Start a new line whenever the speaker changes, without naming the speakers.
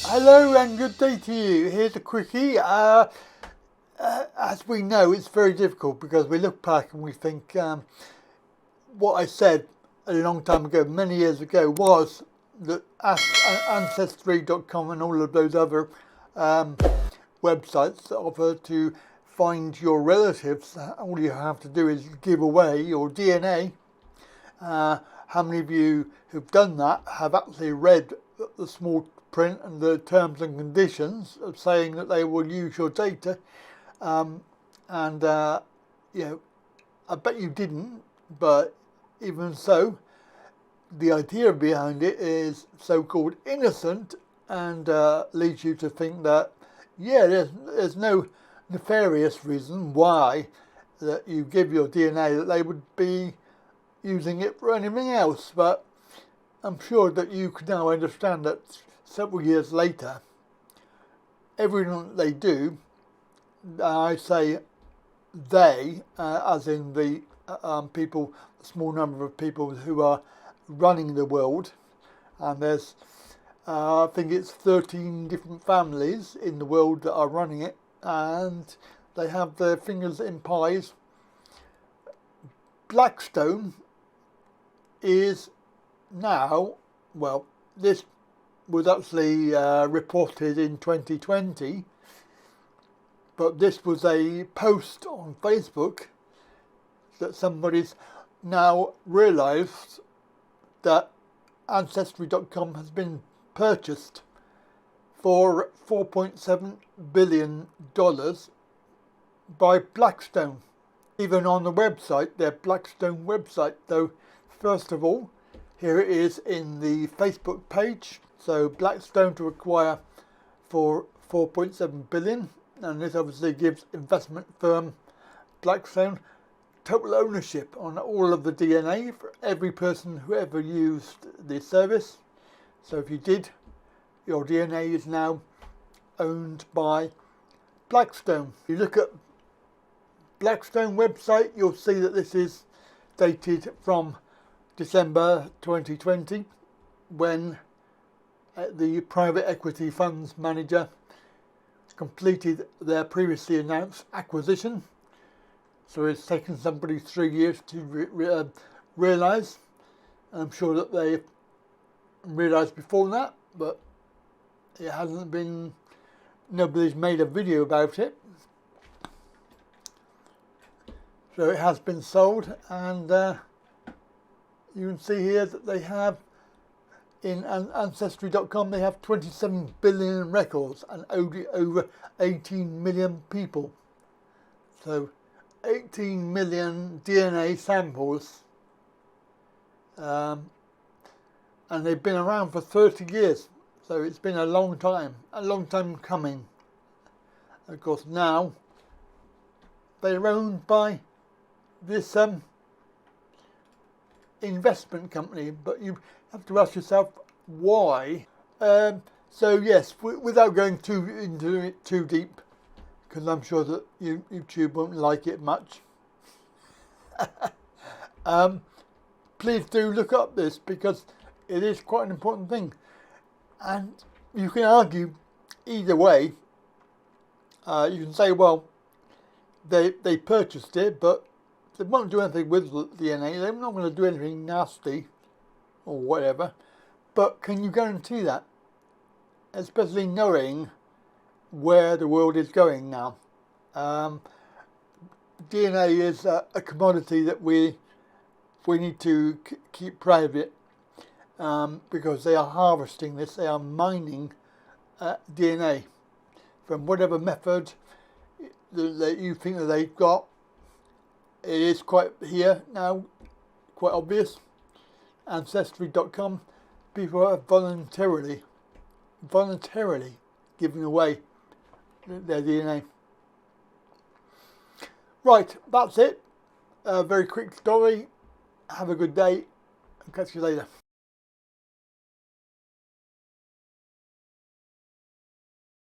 Hello and good day to you. Here's a quickie. As we know, it's very difficult because we look back and we think what I said a long time ago, many years ago, was that Ancestry.com and all of those other websites that offer to find your relatives. All you have to do is give away your DNA. How many of you who've done that have actually read the small print and the terms and conditions of saying that they will use your data? You know, I bet you didn't, but even so, the idea behind it is so-called innocent and leads you to think that, yeah, there's no nefarious reason why that you give your DNA that they would be using it for anything else. But I'm sure that you can now understand that several years later, everything that they do, I say they, as in the people, a small number of people who are running the world, and there's, I think it's 13 different families in the world that are running it, and they have their fingers in pies. Blackstone is now, well, this was actually reported in 2020, but this was a post on Facebook that somebody's now realised that Ancestry.com has been purchased for $4.7 billion by Blackstone. Even on the website, their Blackstone website, though, first of all, here it is in the Facebook page. So Blackstone to acquire for $4.7 billion, and this obviously gives investment firm Blackstone total ownership on all of the DNA for every person who ever used the service. So if you did, your DNA is now owned by Blackstone. If you look at Blackstone website, you'll see that this is dated from December 2020, when the private equity funds manager completed their previously announced acquisition. So it's taken somebody 3 years to realise. I'm sure that they realised before that, but it hasn't been, nobody's made a video about it. So it has been sold, and you can see here that they have, in Ancestry.com, they have 27 billion records and over 18 million people. So 18 million DNA samples, and they've been around for 30 years. So it's been a long time coming. Of course, now they're owned by this investment company, but you have to ask yourself why. So yes, without going into it too deep, because I'm sure that YouTube won't like it much. Please do look up this, because it is quite an important thing, and you can argue either way. You can say, well, they purchased it, but they won't do anything with the DNA. They're not going to do anything nasty or whatever. But can you guarantee that? Especially knowing where the world is going now. DNA is a commodity that we need to keep private, because they are harvesting this. They are mining DNA from whatever method that you think that they've got. It is quite here now, quite obvious. Ancestry.com, people are voluntarily giving away their DNA. Right, that's it. A very quick story. Have a good day. I'll catch you later.